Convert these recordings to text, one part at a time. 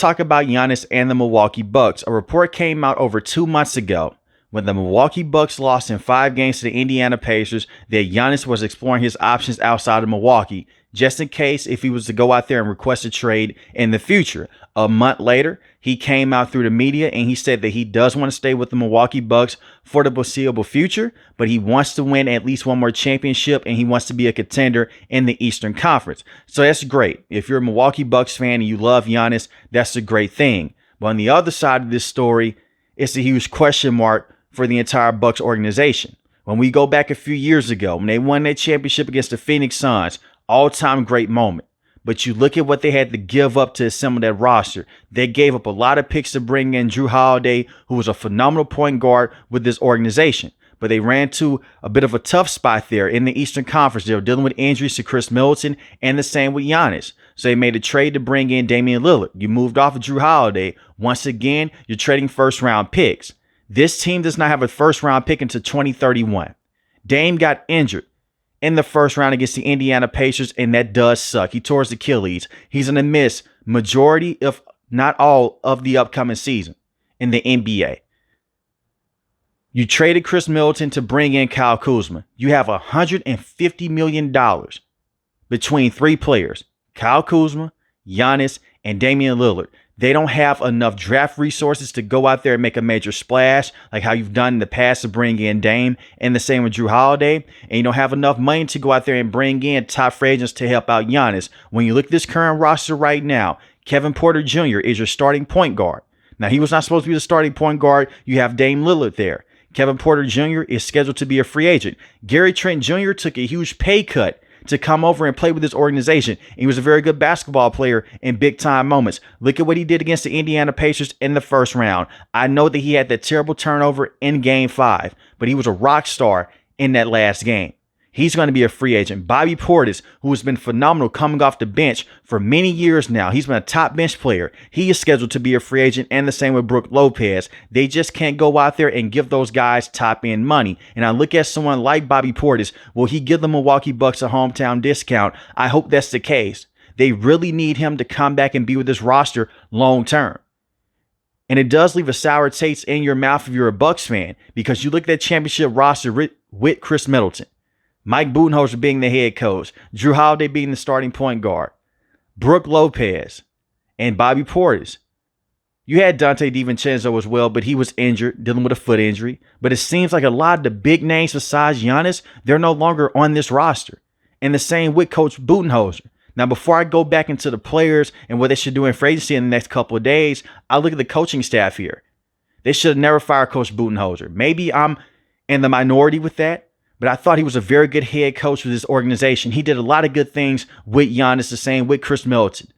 talk about Giannis and the Milwaukee Bucks. A report came out over 2 months ago when the Milwaukee Bucks lost in 5 games to the Indiana Pacers that Giannis was exploring his options outside of Milwaukee, just in case if he was to go out there and request a trade in the future. A month later, he came out through the media and he said that he does want to stay with the Milwaukee Bucks for the foreseeable future, but he wants to win at least one more championship and he wants to be a contender in the Eastern Conference. So that's great. If you're a Milwaukee Bucks fan and you love Giannis, that's a great thing. But on the other side of this story, it's a huge question mark for the entire Bucks organization. When we go back a few years ago, when they won that championship against the Phoenix Suns, all-time great moment. But you look at what they had to give up to assemble that roster. They gave up a lot of picks to bring in Jrue Holiday, who was a phenomenal point guard with this organization. But they ran to a bit of a tough spot there in the Eastern Conference. They were dealing with injuries to Chris Middleton and the same with Giannis. So they made a trade to bring in Damian Lillard. You moved off of Jrue Holiday. Once again, you're trading first-round picks. This team does not have a first-round pick until 2031. Dame got injured in the first round against the Indiana Pacers, and that does suck. He tore his Achilles. He's going to miss majority, if not all, of the upcoming season in the NBA. You traded Chris Middleton to bring in Kyle Kuzma. You have $150 million between 3 players, Kyle Kuzma, Giannis, and Damian Lillard. They don't have enough draft resources to go out there and make a major splash like how you've done in the past to bring in Dame, and the same with Jrue Holiday. And you don't have enough money to go out there and bring in top free agents to help out Giannis. When you look at this current roster right now, Kevin Porter Jr. is your starting point guard. Now, he was not supposed to be the starting point guard. You have Dame Lillard there. Kevin Porter Jr. is scheduled to be a free agent. Gary Trent Jr. took a huge pay cut to come over and play with this organization. He was a very good basketball player in big time moments. Look at what he did against the Indiana Pacers in the first round. I know that he had that terrible turnover in game 5, but he was a rock star in that last game. He's going to be a free agent. Bobby Portis, who has been phenomenal coming off the bench for many years now. He's been a top bench player. He is scheduled to be a free agent, and the same with Brook Lopez. They just can't go out there and give those guys top end money. And I look at someone like Bobby Portis. Will he give the Milwaukee Bucks a hometown discount? I hope that's the case. They really need him to come back and be with this roster long term. And it does leave a sour taste in your mouth if you're a Bucks fan, because you look at that championship roster with Chris Middleton, Mike Budenholzer being the head coach, Jrue Holiday being the starting point guard, Brook Lopez, and Bobby Portis. You had Dante DiVincenzo as well, but he was injured, dealing with a foot injury. But it seems like a lot of the big names besides Giannis, they're no longer on this roster. And the same with Coach Budenholzer. Now, before I go back into the players and what they should do in free agency in the next couple of days, I look at the coaching staff here. They should have never fired Coach Budenholzer. Maybe I'm in the minority with that, but I thought he was a very good head coach with this organization. He did a lot of good things with Giannis, the same with Chris Middleton,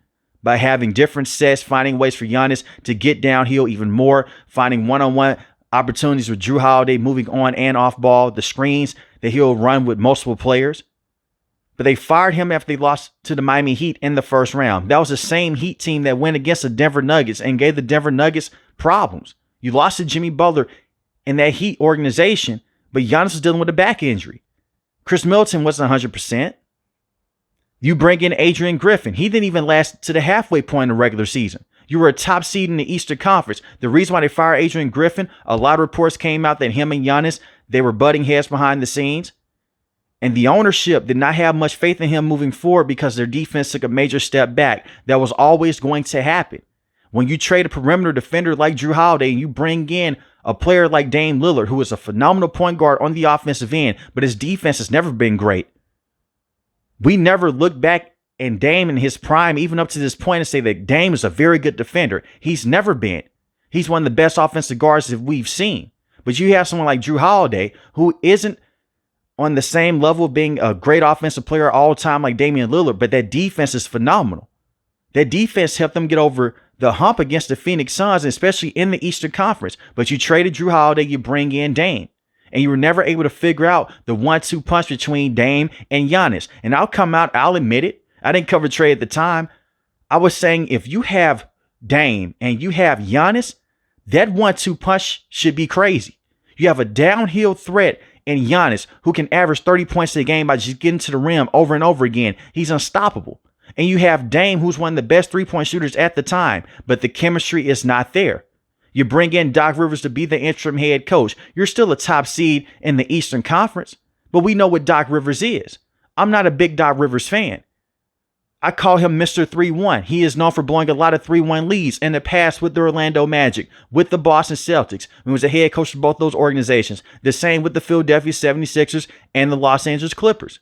by having different sets, finding ways for Giannis to get downhill even more, finding one-on-one opportunities with Jrue Holiday, moving on and off ball, the screens that he'll run with multiple players. But they fired him after they lost to the Miami Heat in the first round. That was the same Heat team that went against the Denver Nuggets and gave the Denver Nuggets problems. You lost to Jimmy Butler in that Heat organization, but Giannis was dealing with a back injury. Chris Middleton wasn't 100%. You bring in Adrian Griffin. He didn't even last to the halfway point in the regular season. You were a top seed in the Eastern Conference. The reason why they fired Adrian Griffin, a lot of reports came out that him and Giannis, they were butting heads behind the scenes. And the ownership did not have much faith in him moving forward because their defense took a major step back. That was always going to happen. When you trade a perimeter defender like Jrue Holiday and you bring in a player like Dame Lillard, who is a phenomenal point guard on the offensive end, but his defense has never been great. We never look back and Dame in his prime, even up to this point, and say that Dame is a very good defender. He's never been. He's one of the best offensive guards that we've seen. But you have someone like Jrue Holiday, who isn't on the same level of being a great offensive player all the time like Damian Lillard, but that defense is phenomenal. That defense helped them get over the hump against the Phoenix Suns, especially in the Eastern Conference. But you traded Jrue Holiday, you bring in Dame. And you were never able to figure out the 1-2 punch between Dame and Giannis. And I'll admit it. I didn't cover trade at the time. I was saying if you have Dame and you have Giannis, that 1-2 punch should be crazy. You have a downhill threat in Giannis who can average 30 points a game by just getting to the rim over and over again. He's unstoppable. And you have Dame, who's one of the best three-point shooters at the time, but the chemistry is not there. You bring in Doc Rivers to be the interim head coach. You're still a top seed in the Eastern Conference, but we know what Doc Rivers is. I'm not a big Doc Rivers fan. I call him Mr. 3-1. He is known for blowing a lot of 3-1 leads in the past with the Orlando Magic, with the Boston Celtics. He was a head coach for both those organizations. The same with the Philadelphia 76ers and the Los Angeles Clippers.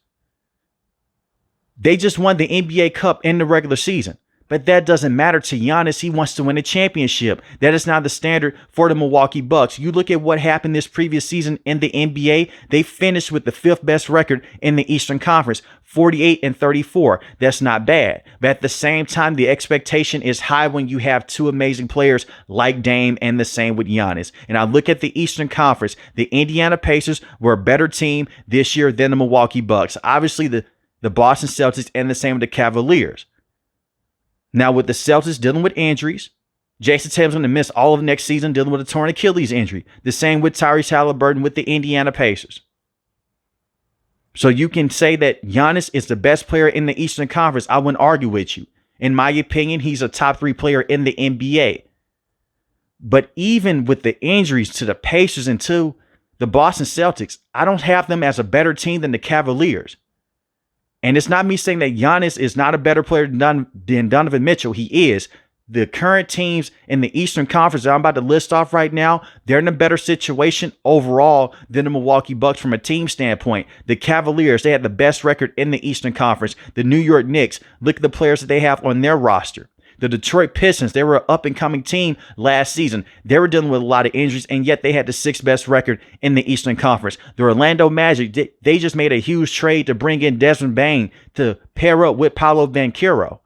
They just won the NBA Cup in the regular season. But that doesn't matter to Giannis. He wants to win a championship. That is not the standard for the Milwaukee Bucks. You look at what happened this previous season in the NBA. They finished with the 5th best record in the Eastern Conference, 48-34. That's not bad. But at the same time, the expectation is high when you have two amazing players like Dame, and the same with Giannis. And I look at the Eastern Conference. The Indiana Pacers were a better team this year than the Milwaukee Bucks. Obviously, the Boston Celtics, and the same with the Cavaliers. Now, with the Celtics dealing with injuries, Jason Tatum's going to miss all of next season dealing with a torn Achilles injury. The same with Tyrese Halliburton with the Indiana Pacers. So you can say that Giannis is the best player in the Eastern Conference. I wouldn't argue with you. In my opinion, he's a top 3 player in the NBA. But even with the injuries to the Pacers and to the Boston Celtics, I don't have them as a better team than the Cavaliers. And it's not me saying that Giannis is not a better player than Donovan Mitchell. He is. The current teams in the Eastern Conference that I'm about to list off right now, they're in a better situation overall than the Milwaukee Bucks from a team standpoint. The Cavaliers, they had the best record in the Eastern Conference. The New York Knicks, look at the players that they have on their roster. The Detroit Pistons, they were an up-and-coming team last season. They were dealing with a lot of injuries, and yet they had the 6th best record in the Eastern Conference. The Orlando Magic, they just made a huge trade to bring in Desmond Bane to pair up with Paolo Banchero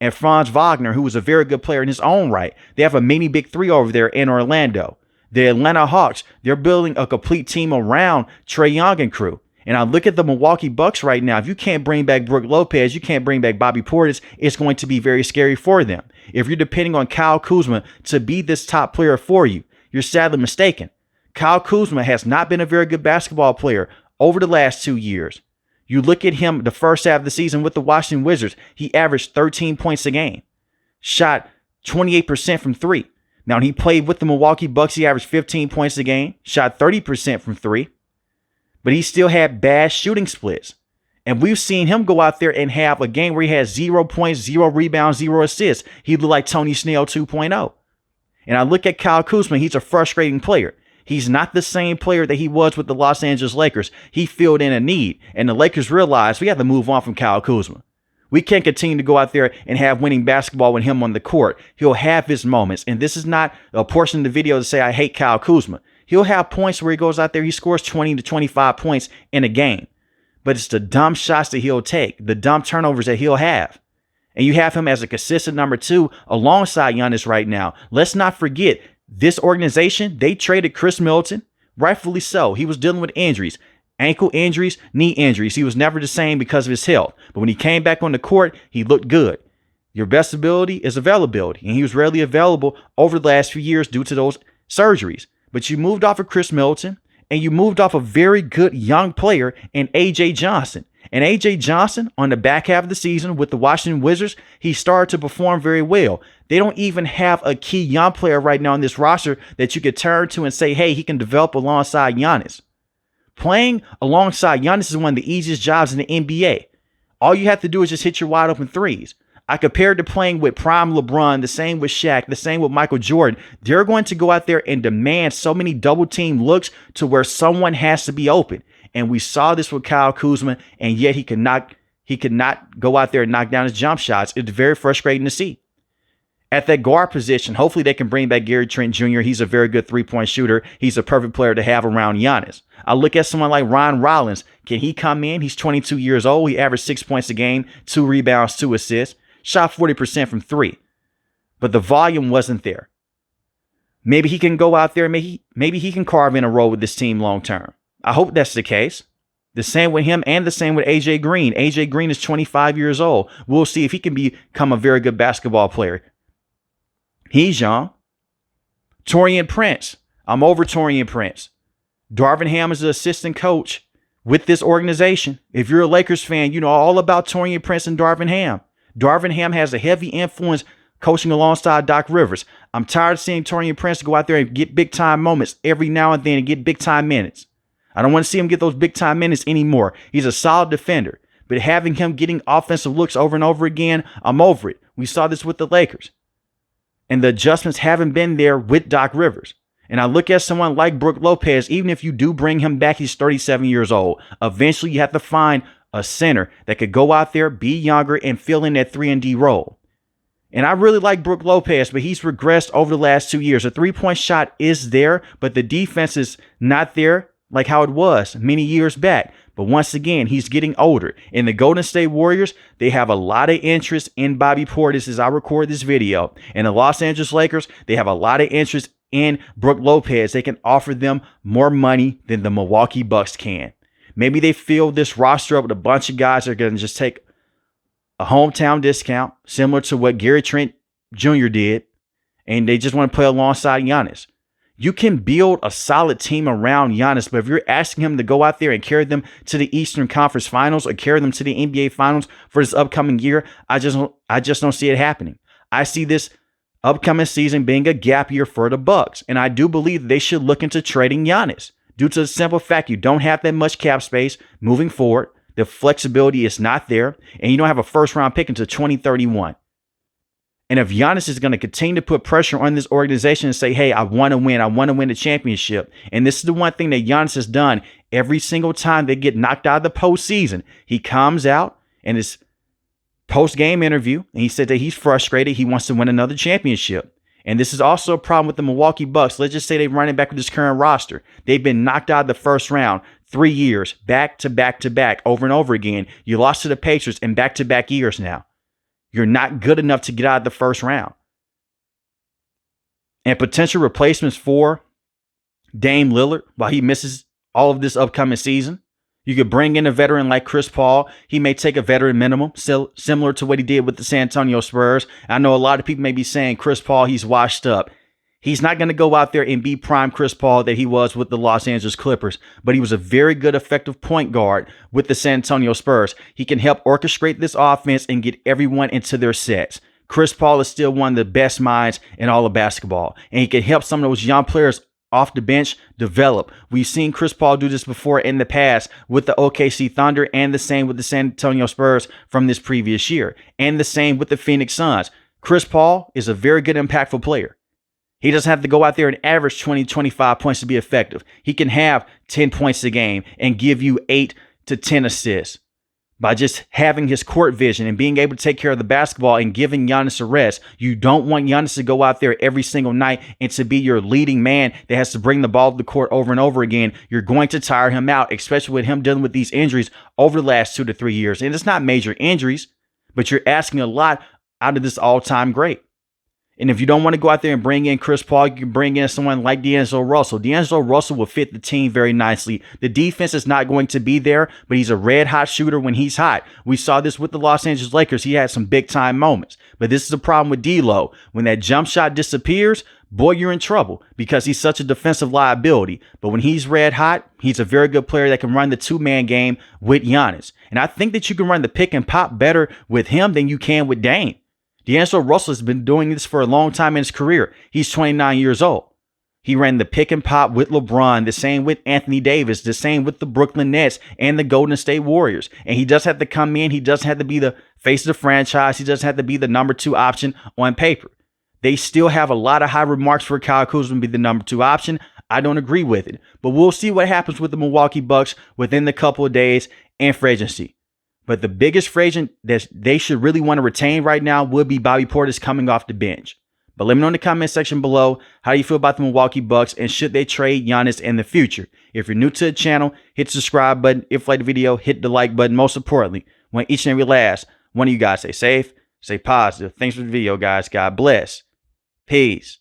and Franz Wagner, who was a very good player in his own right. They have a mini big 3 over there in Orlando. The Atlanta Hawks, they're building a complete team around Trae Young and crew. And I look at the Milwaukee Bucks right now. If you can't bring back Brook Lopez, you can't bring back Bobby Portis, it's going to be very scary for them. If you're depending on Kyle Kuzma to be this top player for you, you're sadly mistaken. Kyle Kuzma has not been a very good basketball player over the last 2 years. You look at him the first half of the season with the Washington Wizards, he averaged 13 points a game, shot 28% from 3. Now, when he played with the Milwaukee Bucks, he averaged 15 points a game, shot 30% from 3. But he still had bad shooting splits. And we've seen him go out there and have a game where he has 0 points, 0 rebounds, 0 assists. He looked like Tony Snell 2.0. And I look at Kyle Kuzma, he's a frustrating player. He's not the same player that he was with the Los Angeles Lakers. He filled in a need. And the Lakers realized we have to move on from Kyle Kuzma. We can't continue to go out there and have winning basketball with him on the court. He'll have his moments. And this is not a portion of the video to say I hate Kyle Kuzma. He'll have points where he goes out there, he scores 20 to 25 points in a game. But it's the dumb shots that he'll take, the dumb turnovers that he'll have. And you have him as a consistent number 2 alongside Giannis right now. Let's not forget, this organization, they traded Chris Middleton, rightfully so. He was dealing with injuries, ankle injuries, knee injuries. He was never the same because of his health. But when he came back on the court, he looked good. Your best ability is availability. And he was rarely available over the last few years due to those surgeries. But you moved off of Chris Middleton, and you moved off a very good young player in A.J. Johnson. And A.J. Johnson, on the back half of the season with the Washington Wizards, he started to perform very well. They don't even have a key young player right now on this roster that you could turn to and say, hey, he can develop alongside Giannis. Playing alongside Giannis is one of the easiest jobs in the NBA. All you have to do is just hit your wide open threes. I compared to playing with prime LeBron, the same with Shaq, the same with Michael Jordan. They're going to go out there and demand so many double team looks to where someone has to be open. And we saw this with Kyle Kuzma, and yet he could not go out there and knock down his jump shots. It's very frustrating to see. At that guard position, hopefully they can bring back Gary Trent Jr. He's a very good 3-point shooter. He's a perfect player to have around Giannis. I look at someone like Ron Rollins. Can he come in? He's 22 years old. He averaged 6 points a game, 2 rebounds, 2 assists. Shot 40% from 3, but the volume wasn't there. Maybe he can go out there. Maybe he can carve in a role with this team long term. I hope that's the case. The same with him and the same with AJ Green. AJ Green is 25 years old. We'll see if he can become a very good basketball player. He's young. Taurean Prince. I'm over Taurean Prince. Darvin Ham is the assistant coach with this organization. If you're a Lakers fan, you know all about Taurean Prince and Darvin Ham. Darvin Ham has a heavy influence coaching alongside Doc Rivers. I'm tired of seeing Taurean Prince go out there and get big time moments every now and then and get big time minutes. I don't want to see him get those big time minutes anymore. He's a solid defender, but having him getting offensive looks over and over again, I'm over it. We saw this with the Lakers, and the adjustments haven't been there with Doc Rivers. And I look at someone like Brook Lopez, even if you do bring him back, he's 37 years old. Eventually, you have to find a center that could go out there, be younger, and fill in that 3-and-D role. And I really like Brook Lopez, but he's regressed over the last 2 years. The three-point shot is there, but the defense is not there like how it was many years back. But once again, he's getting older. And the Golden State Warriors, they have a lot of interest in Bobby Portis as I record this video. And the Los Angeles Lakers, they have a lot of interest in Brook Lopez. They can offer them more money than the Milwaukee Bucks can. Maybe they fill this roster up with a bunch of guys that are going to just take a hometown discount, similar to what Gary Trent Jr. did, and they just want to play alongside Giannis. You can build a solid team around Giannis, but if you're asking him to go out there and carry them to the Eastern Conference Finals or carry them to the NBA Finals for this upcoming year, I just don't see it happening. I see this upcoming season being a gap year for the Bucks, and I do believe they should look into trading Giannis due to the simple fact you don't have that much cap space moving forward. The flexibility is not there, and you don't have a first-round pick until 2031. And if Giannis is going to continue to put pressure on this organization and say, hey, I want to win the championship. And this is the one thing that Giannis has done every single time they get knocked out of the postseason. He comes out in his post-game interview, and he said that he's frustrated. He wants to win another championship. And this is also a problem with the Milwaukee Bucks. Let's just say they're running back with this current roster. They've been knocked out of the first round 3 years, back to back to back, over and over again. You lost to the Patriots in back-to-back years now. You're not good enough to get out of the first round. And potential replacements for Dame Lillard while he misses all of this upcoming season. You could bring in a veteran like Chris Paul. He may take a veteran minimum, similar to what he did with the San Antonio Spurs. I know a lot of people may be saying Chris Paul, he's washed up. He's not going to go out there and be prime Chris Paul that he was with the Los Angeles Clippers, but he was a very good, effective point guard with the San Antonio Spurs. He can help orchestrate this offense and get everyone into their sets. Chris Paul is still one of the best minds in all of basketball, and he can help some of those young players off the bench develop. We've seen Chris Paul do this before in the past with the OKC Thunder, and the same with the San Antonio Spurs from this previous year, and the same with the Phoenix Suns. Chris Paul is a very good, impactful player. He doesn't have to go out there and average 20, 25 points to be effective. He can have 10 points a game and give you 8 to 10 assists by just having his court vision and being able to take care of the basketball and giving Giannis a rest. You don't want Giannis to go out there every single night and to be your leading man that has to bring the ball to the court over and over again. You're going to tire him out, especially with him dealing with these injuries over the last 2 to 3 years. And it's not major injuries, but you're asking a lot out of this all-time great. And if you don't want to go out there and bring in Chris Paul, you can bring in someone like D'Angelo Russell. D'Angelo Russell will fit the team very nicely. The defense is not going to be there, but he's a red-hot shooter when he's hot. We saw this with the Los Angeles Lakers. He had some big-time moments. But this is the problem with D'Lo. When that jump shot disappears, boy, you're in trouble because he's such a defensive liability. But when he's red-hot, he's a very good player that can run the two-man game with Giannis. And I think that you can run the pick and pop better with him than you can with Dame. D'Angelo Russell has been doing this for a long time in his career. He's 29 years old. He ran the pick and pop with LeBron, the same with Anthony Davis, the same with the Brooklyn Nets and the Golden State Warriors. And he does have to come in. He doesn't have to be the face of the franchise. He doesn't have to be the number 2 option on paper. They still have a lot of high remarks for Kyle Kuzma to be the number 2 option. I don't agree with it. But we'll see what happens with the Milwaukee Bucks within the couple of days and free agency. But the biggest free agent that they should really want to retain right now would be Bobby Portis coming off the bench. But let me know in the comment section below how you feel about the Milwaukee Bucks and should they trade Giannis in the future. If you're new to the channel, hit the subscribe button. If you like the video, hit the like button. Most importantly, when each and every last one of you guys stay safe, stay positive. Thanks for the video, guys. God bless. Peace.